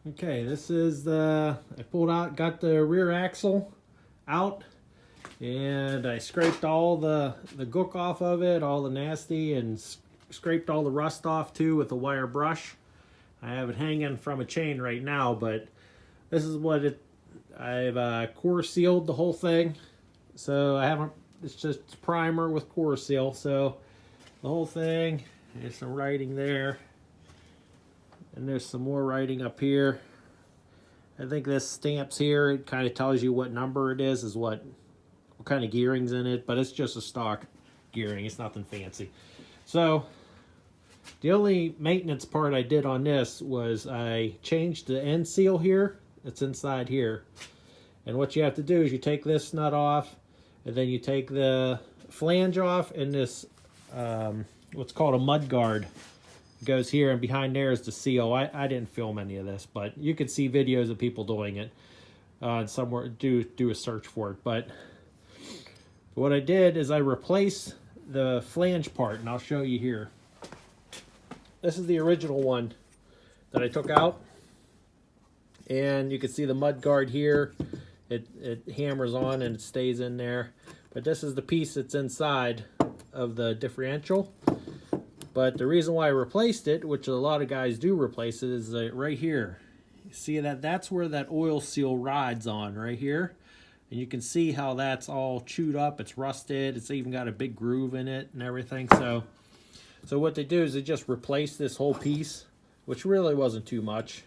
Okay, this is I pulled out, got the rear axle out, and I scraped all the gook off of it, all the nasty, and scraped all the rust off too with a wire brush. I have it hanging from a chain right now, but this is what I've core sealed the whole thing. So I haven't, it's just primer with core seal. So the whole thing, there's some writing there. And there's some more writing up here. I think this stamps here, it kind of tells you what number it is what kind of gearing's in it, but it's just a stock gearing, it's nothing fancy. So the only maintenance part I did on this was I changed the end seal here. It's inside here. And what you have to do is you take this nut off, and then you take the flange off, and this, what's called a mud guard goes here, and behind there is the seal. I didn't film any of this, but you can see videos of people doing it. Somewhere, do a search for it. But what I did is I replaced the flange part, and I'll show you here. This is the original one that I took out, and you can see the mud guard here. It hammers on and it stays in there. But this is the piece that's inside of the differential. But the reason why I replaced it, which a lot of guys do replace it, is right here. You see that's where that oil seal rides on, right here. And you can see how that's all chewed up. It's rusted. It's even got a big groove in it and everything. So what they do is they just replace this whole piece, which really wasn't too much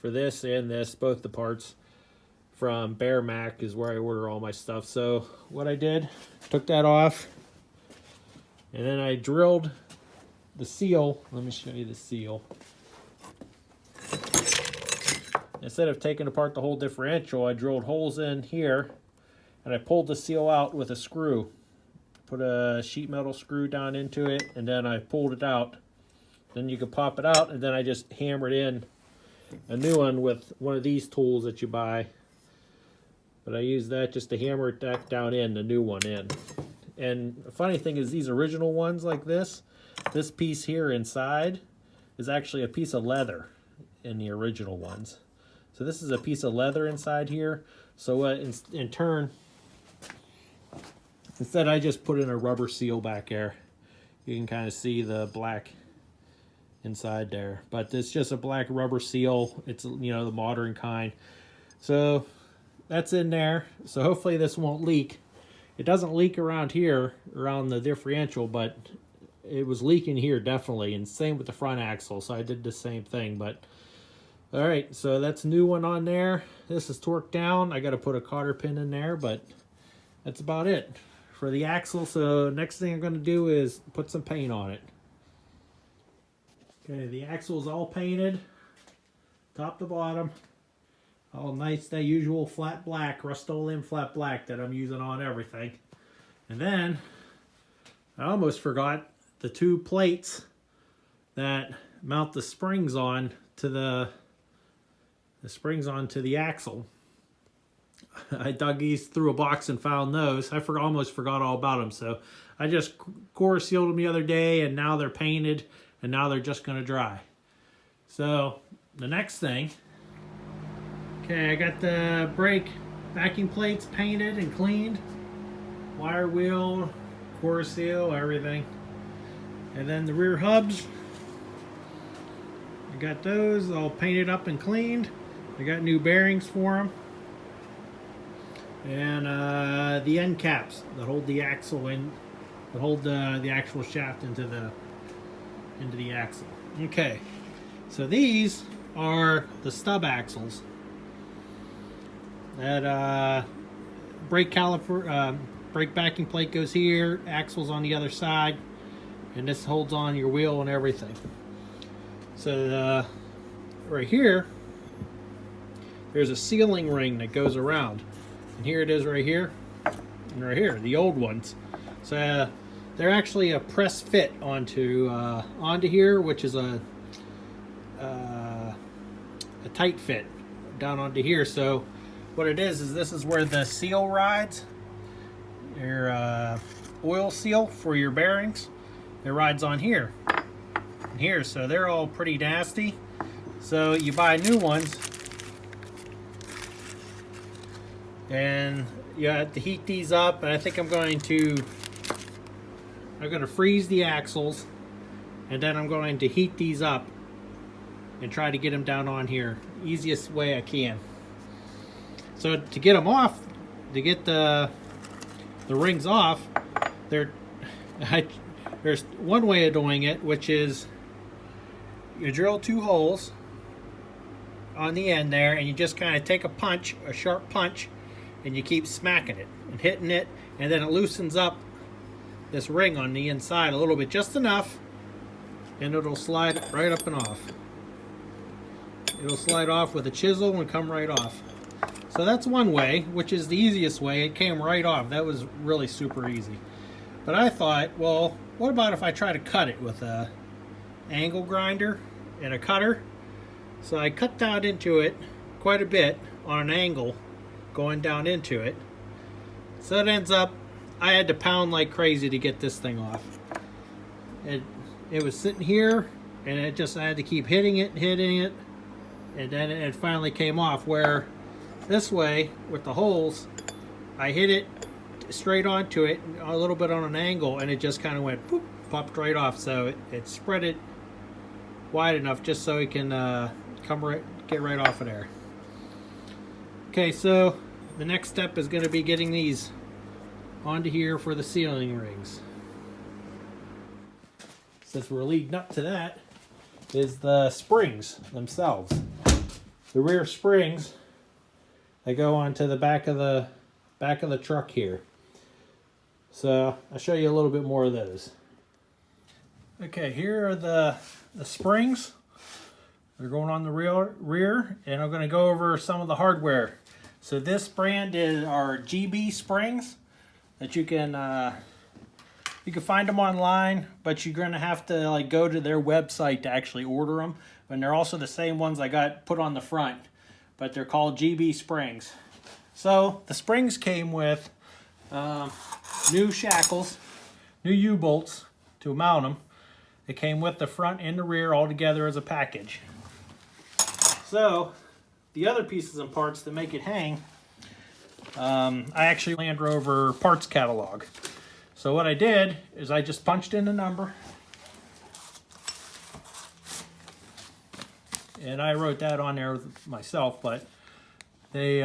for this and this, both the parts. From Bearmach is where I order all my stuff. So what I did, took that off, and then I drilled the seal. Let me show you the seal. Instead of taking apart the whole differential, I drilled holes in here, and I pulled the seal out with a screw. Put a sheet metal screw down into it, and then I pulled it out. Then you can pop it out, and then I just hammered in a new one with one of these tools that you buy. But I use that just to hammer it back down in, the new one in. And the funny thing is, these original ones like this piece here inside is actually a piece of leather in the original ones. So this is a piece of leather inside here. So in turn, instead I just put in a rubber seal back there. You can kind of see the black inside there. But it's just a black rubber seal. It's, you know, the modern kind. So that's in there. So hopefully this won't leak. It doesn't leak around here, around the differential, but it was leaking here definitely, and same with the front axle, so I did the same thing. But all right, so that's a new one on there. This is torqued down. I got to put a cotter pin in there, but that's about it for the axle. So next thing I'm going to do is put some paint on it. Okay, the axle is all painted, top to bottom. All nice, that usual flat black, Rust-Oleum flat black that I'm using on everything. And then, I almost forgot the two plates that mount the springs on to the springs onto the axle. I dug these through a box and found those. I almost forgot all about them. So I just core sealed them the other day, and now they're painted, and now they're just going to dry. So the next thing, okay, I got the brake backing plates painted and cleaned. Wire wheel, core seal, everything. And then the rear hubs, I got those all painted up and cleaned. I got new bearings for them. And the end caps that hold the axle in, that hold the actual shaft into the axle. Okay, so these are the stub axles. That brake caliper, brake backing plate goes here, axle's on the other side, and this holds on your wheel and everything. So right here, there's a sealing ring that goes around, and here it is right here, and right here, the old ones. So they're actually a press fit onto here, which is a tight fit down onto here. So what it is this is where the seal rides, your oil seal for your bearings. It rides on here and here, so they're all pretty nasty. So you buy new ones, and you have to heat these up. And I think I'm going to freeze the axles, and then I'm going to heat these up and try to get them down on here easiest way I can. So to get them off, to get the rings off, there's one way of doing it, which is you drill 2 holes on the end there, and you just kind of take a sharp punch, and you keep smacking it and hitting it, and then it loosens up this ring on the inside a little bit, just enough, and it'll slide right up and off. It'll slide off with a chisel and come right off. So that's one way, which is the easiest way. It came right off. That was really super easy. But I thought, well, what about if I try to cut it with a angle grinder and a cutter? So I cut down into it quite a bit on an angle going down into it. So it ends up, I had to pound like crazy to get this thing off. It was sitting here, and I had to keep hitting it, and then it finally came off. Where this way, with the holes, I hit it straight onto it, a little bit on an angle, and it just kind of went, poop, popped right off. So it spread it wide enough just so it can get right off of there. Okay, so the next step is going to be getting these onto here for the sealing rings. Since we're leading up to that, is the springs themselves. The rear springs, they go onto the back of the truck here. So I'll show you a little bit more of those. Okay, here are the springs. They're going on the rear, and I'm going to go over some of the hardware. So this brand is our GB springs that you can find them online, but you're going to have to like go to their website to actually order them. And they're also the same ones I got put on the front, but they're called GB springs. So the springs came with new shackles, new U-bolts to mount them. It came with the front and the rear all together as a package. So the other pieces and parts that make it hang, I actually Land Rover parts catalog. So what I did is I just punched in the number, and I wrote that on there myself, but you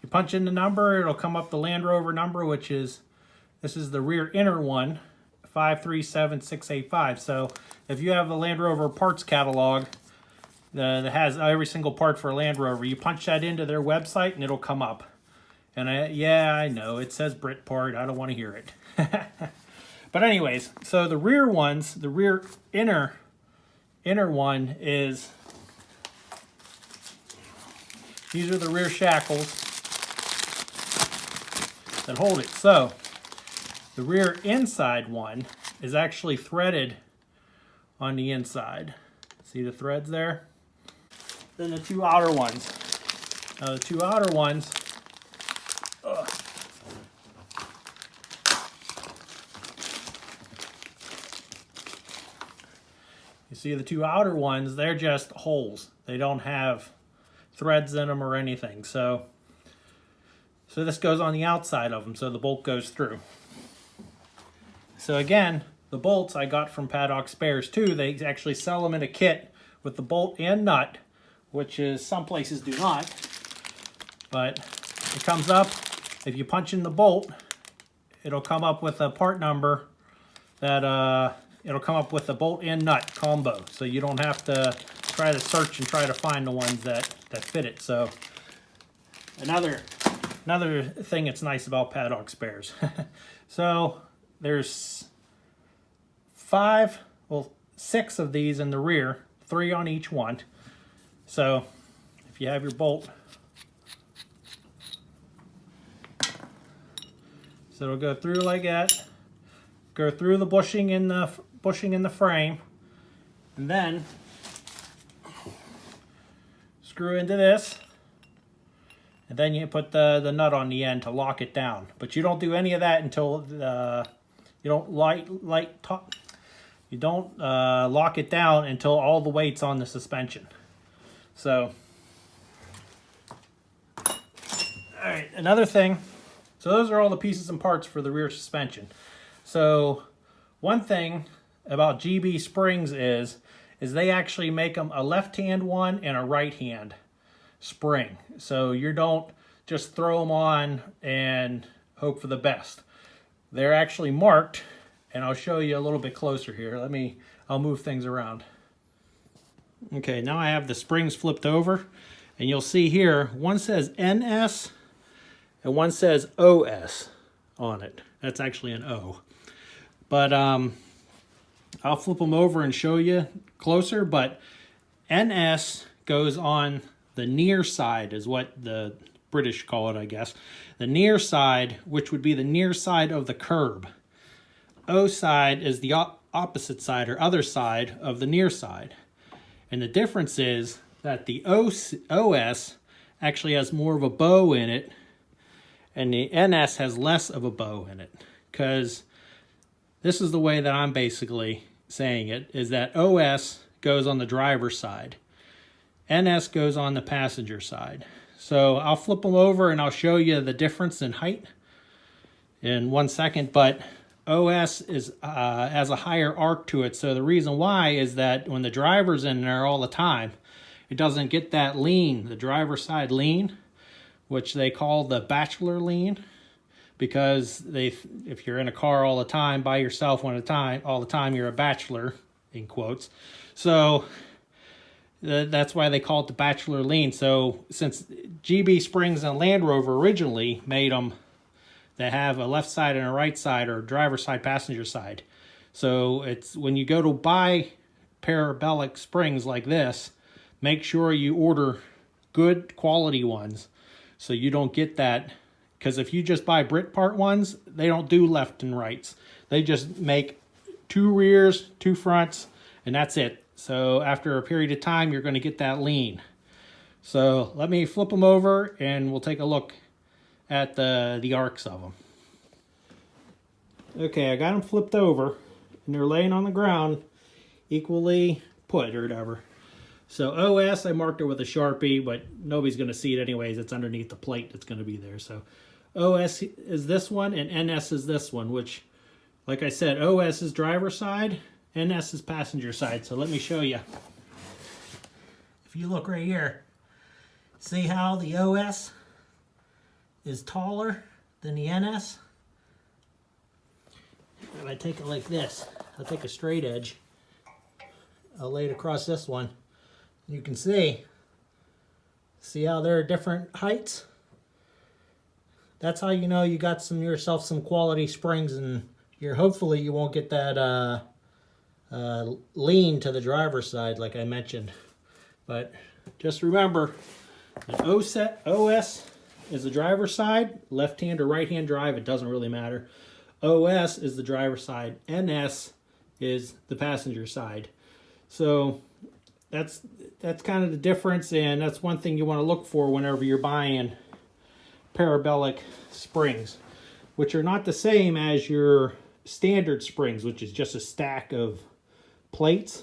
punch in the number, it'll come up the Land Rover number, which is, this is the rear inner one, 537685. So if you have a Land Rover parts catalog that has every single part for a Land Rover, you punch that into their website and it'll come up. And I know it says BritPart, I don't want to hear it. But anyways, so the rear ones, the rear inner one is, these are the rear shackles that hold it. So the rear inside one is actually threaded on the inside. See the threads there? Then the 2 outer ones. Now the 2 outer ones, you see the 2 outer ones, they're just holes. They don't have threads in them or anything. So this goes on the outside of them, so the bolt goes through. So again, the bolts I got from Paddock Spares too. They actually sell them in a kit with the bolt and nut, which is some places do not. But it comes up, if you punch in the bolt, it'll come up with a part number that it'll come up with a bolt and nut combo. So you don't have to try to search and try to find the ones that fit it. So another thing that's nice about Paddock Spares. So there's 6 of these in the rear, 3 on each one. So if you have your bolt, so it'll go through like that, go through the bushing in the frame, and then screw into this, and then you put the nut on the end to lock it down. But you don't do any of that until you don't you don't lock it down until all the weight's on the suspension. So, all right, another thing. So those are all the pieces and parts for the rear suspension. So one thing about GB springs is they actually make them a left-hand one and a right-hand spring. So you don't just throw them on and hope for the best. They're actually marked, and I'll show you a little bit closer here. I'll move things around. Okay, now I have the springs flipped over, and you'll see here, one says NS and one says OS on it. That's actually an O. But I'll flip them over and show you closer, but NS goes on the near side, is what the British call it, I guess. The near side, which would be the near side of the curb. O side is the opposite side or other side of the near side. And the difference is that the OS actually has more of a bow in it, and the NS has less of a bow in it. Because this is the way that I'm basically saying it, is that OS goes on the driver's side. NS goes on the passenger side. So I'll flip them over and I'll show you the difference in height in 1 second, but OS has a higher arc to it. So the reason why is that when the driver's in there all the time, it doesn't get that lean, the driver's side lean, which they call the bachelor lean, because if you're in a car all the time by yourself all the time, you're a bachelor, in quotes. So that's why they call it the bachelor lean. So since GB springs and Land Rover originally made them that have a left side and a right side, or driver side, passenger side. So it's when you go to buy parabolic springs like this, make sure you order good quality ones so you don't get that. Because if you just buy BritPart ones, they don't do left and rights. They just make 2 rears, 2 fronts, and that's it. So after a period of time, you're going to get that lean. So let me flip them over and we'll take a look at the arcs of them. Okay, I got them flipped over and they're laying on the ground equally put or whatever. So OS, I marked it with a Sharpie, but nobody's going to see it anyways. It's underneath the plate that's going to be there. So OS is this one and NS is this one, which, like I said, OS is driver side, NS is passenger side. So let me show you. If you look right here, see how the OS is taller than the NS? If I take it like this, I'll take a straight edge, I'll lay it across this one. You can see how there are different heights? That's how you know you got yourself some quality springs, and hopefully you won't get that lean to the driver's side like I mentioned. But just remember, an OS is the driver's side, left hand or right hand drive, it doesn't really matter. OS is the driver's side, NS is the passenger side. So that's kind of the difference, and that's one thing you want to look for whenever you're buying parabolic springs, which are not the same as your standard springs, which is just a stack of plates.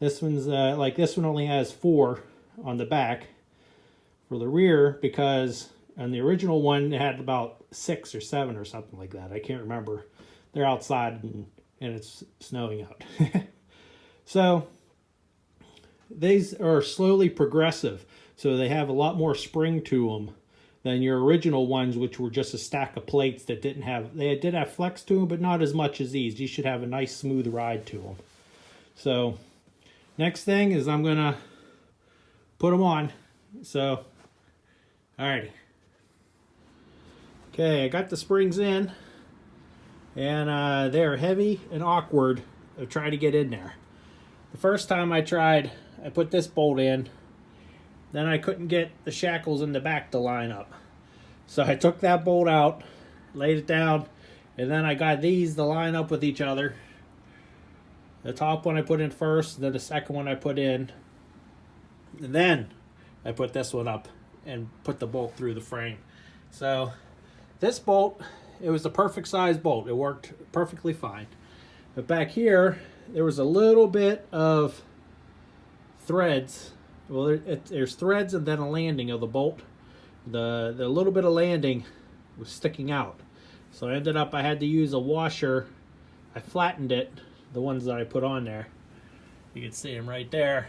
This one's like this one only has 4 on the back for the rear, because on the original one it had about 6 or 7 or something like that. I can't remember. They're outside and it's snowing out. So these are slowly progressive, so they have a lot more spring to them than your original ones, which were just a stack of plates that did have flex to them, but not as much as these. These should have a nice smooth ride to them. So next thing is I'm gonna put them on. So alrighty. Okay, I got the springs in, and they're heavy and awkward of trying to get in there. The first time I tried, I put this bolt in, then I couldn't get the shackles in the back to line up. So I took that bolt out, laid it down, and then I got these to line up with each other. The top one I put in first, then the second one I put in, and then I put this one up and put the bolt through the frame. So this bolt, it was the perfect size bolt. It worked perfectly fine. But back here, there was a little bit of threads. Well, there's threads and then a landing of the bolt. The little bit of landing was sticking out. So I ended up, I had to use a washer. I flattened it, the ones that I put on there. You can see them right there.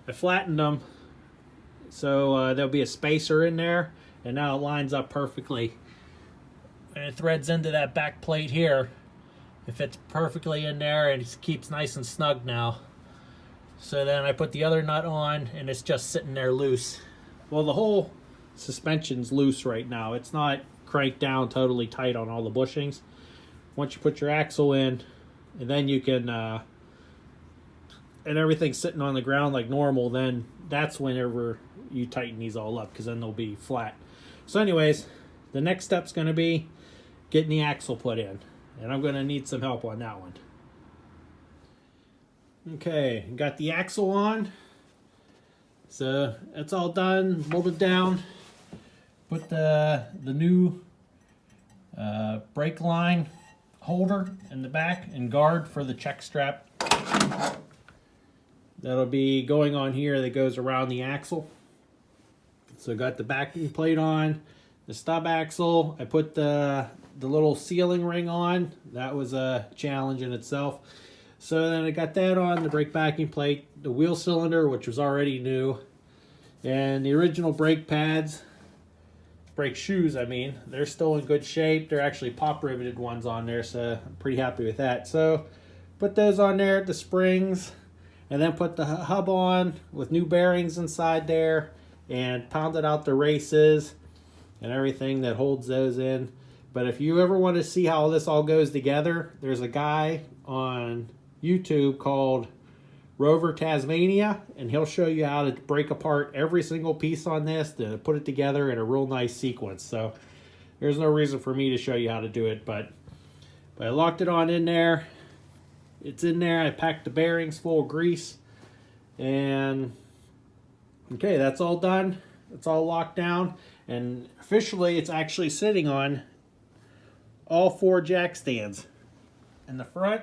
I flattened them so there'll be a spacer in there, and now it lines up perfectly. And it threads into that back plate here. It fits perfectly in there, and it keeps nice and snug now. So then I put the other nut on, and it's just sitting there loose. Well, the whole suspension's loose right now. It's not cranked down totally tight on all the bushings. Once you put your axle in, and then you can, and everything's sitting on the ground like normal, then that's whenever you tighten these all up, because then they'll be flat. So anyways, the next step's going to be getting the axle put in, and I'm going to need some help on that one. Okay, got the axle on, so that's all done, bolted down. Put the new brake line holder in the back and guard for the check strap. That'll be going on here that goes around the axle. So got the backing plate on, the stub axle. I put the little sealing ring on. That was a challenge in itself. So then I got that on, the brake backing plate, the wheel cylinder, which was already new, and the original brake pads, brake shoes, I mean, they're still in good shape. They're actually pop riveted ones on there, so I'm pretty happy with that. So put those on there, the springs, and then put the hub on with new bearings inside there, and pounded out the races and everything that holds those in. But if you ever want to see how this all goes together, there's a guy on YouTube called Rover Tasmania, and he'll show you how to break apart every single piece on this to put it together in a real nice sequence. So there's no reason for me to show you how to do it, but I locked it on in there. It's in there. I packed the bearings full of grease, and okay, that's all done. It's all locked down, and officially it's actually sitting on all 4 jack stands. In the front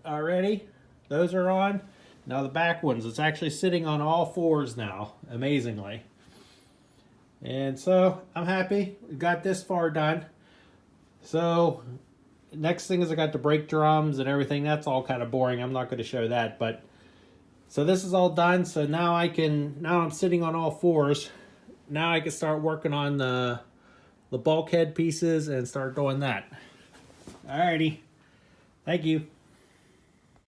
already, those are on. Now the back ones, it's actually sitting on all 4s now, amazingly. And so I'm happy we got this far done. So next thing is I got the brake drums and everything. That's all kind of boring. I'm not going to show that, but so this is all done. So now I'm sitting on all 4s. Now I can start working on the bulkhead pieces and start doing that. Alrighty. Thank you.